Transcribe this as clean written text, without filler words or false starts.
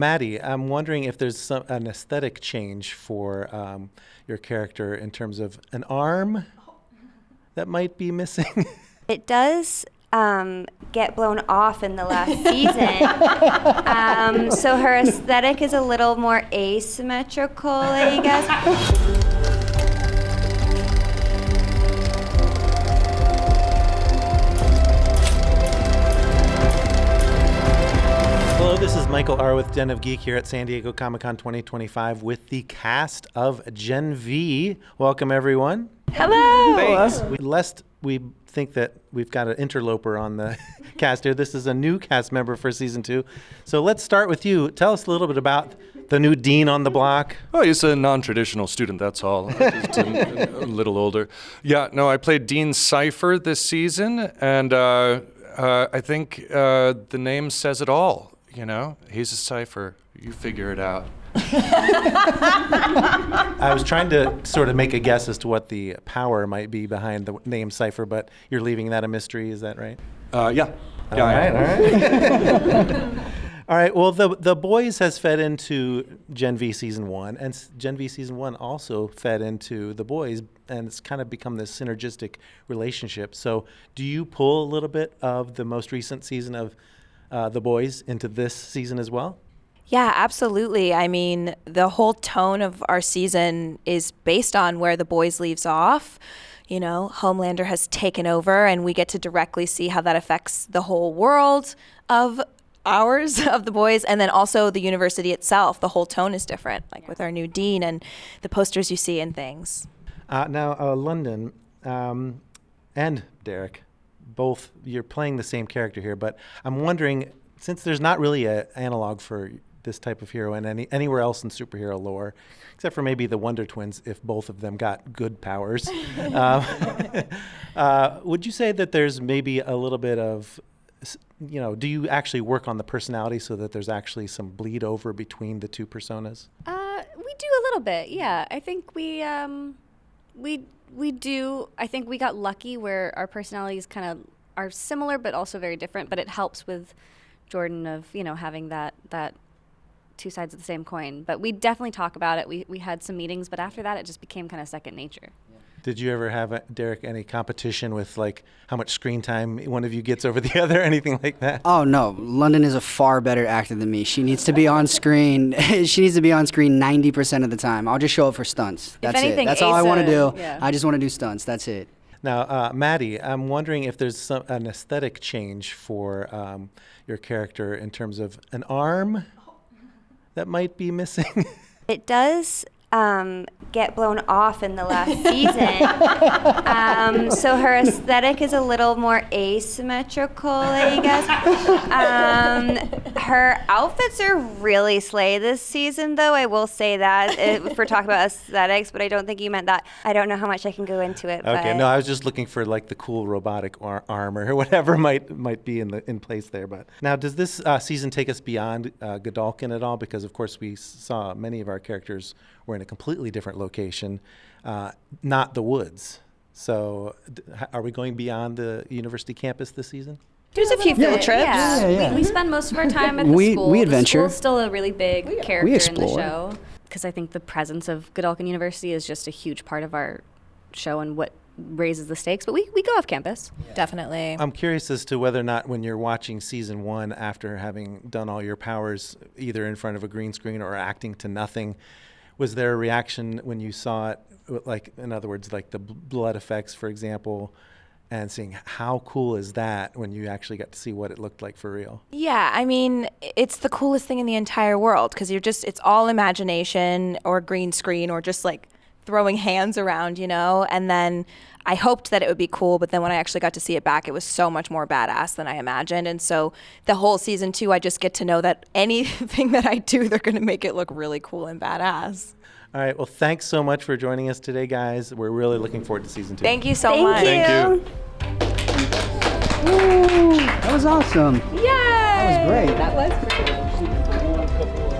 Maddie, I'm wondering if there's an aesthetic change for your character in terms of an arm that might be missing. It does get blown off in the last season. So her aesthetic is a little more asymmetrical, I guess. Hello, this is Michael R. with Den of Geek here at San Diego Comic-Con 2025 with the cast of Gen V. Welcome, everyone. Hello! Thanks. Lest we think that we've got an interloper on the cast here, this is a new cast member for Season 2. So let's start with you. Tell us a little bit about the new dean on the block. Oh, he's a non-traditional student, that's all. Just a little older. Yeah, no, I played Dean Cypher this season, and I think the name says it all. You know, he's a cipher. You figure it out. I was trying to sort of make a guess as to what the power might be behind the name Cypher, but you're leaving that a mystery, is that right? Yeah. All right. All right, well, the Boys has fed into Gen V Season 1, and Gen V Season 1 also fed into The Boys, and it's kind of become this synergistic relationship. So do you pull a little bit of the most recent season of The Boys into this season as well? Yeah, absolutely. I mean, the whole tone of our season is based on where The Boys leaves off. You know, Homelander has taken over, and we get to directly see how that affects the whole world of ours, of The Boys, and then also the university itself. The whole tone is different, like with our new dean and the posters you see and things. Now, London and Derek, both, you're playing the same character here, but I'm wondering, since there's not really an analog for this type of hero in anywhere else in superhero lore, except for maybe the Wonder Twins, if both of them got good powers, would you say that there's maybe a little bit of, you know, do you actually work on the personality so that there's actually some bleed over between the two personas? We do a little bit, yeah. I think we do. I think we got lucky where our personalities kind of are similar but also very different. But it helps with Jordan of, you know, having that two sides of the same coin. But we definitely talk about it. We had some meetings, but after that it just became kind of second nature. Did you ever have, Derek, any competition with like how much screen time one of you gets over the other, anything like that? Oh no, London is a far better actor than me. She needs to be on screen. She needs to be on screen 90% of the time. I'll just show up for stunts. That's anything, it. That's all I want to do. Yeah. I just want to do stunts. That's it. Now, Maddie, I'm wondering if there's an aesthetic change for your character in terms of an arm that might be missing. It does get blown off in the last season. So her aesthetic is a little more asymmetrical, I guess. Her outfits are really slay this season, though. I will say that if we're talking about aesthetics, but I don't think you meant that. I don't know how much I can go into it. Okay, no, I was just looking for like the cool robotic arm or whatever might be in place there. But now, does this season take us beyond Godalkin at all? Because of course we saw many of our characters were in a completely different location, not the woods. So are we going beyond the university campus this season? There's a few field trips. Yeah. We spend most of our time at the school. We adventure. The school's still a really big character in the explore. show. Because I think the presence of Godalkin University is just a huge part of our show and what raises the stakes. But we go off campus. Definitely. I'm curious as to whether or not when you're watching Season 1 after having done all your powers either in front of a green screen or acting to nothing, was there a reaction when you saw it, like, in other words, like the blood effects, for example, and seeing how cool is that when you actually got to see what it looked like for real? Yeah, I mean, it's the coolest thing in the entire world because it's all imagination or green screen or just like throwing hands around, you know? And then I hoped that it would be cool, but then when I actually got to see it back, it was so much more badass than I imagined. And so the whole Season 2, I just get to know that anything that I do, they're going to make it look really cool and badass. All right, well, thanks so much for joining us today, guys. We're really looking forward to Season 2. Thank you so much. Thank you. Woo, that was awesome. Yay! That was great. That was great.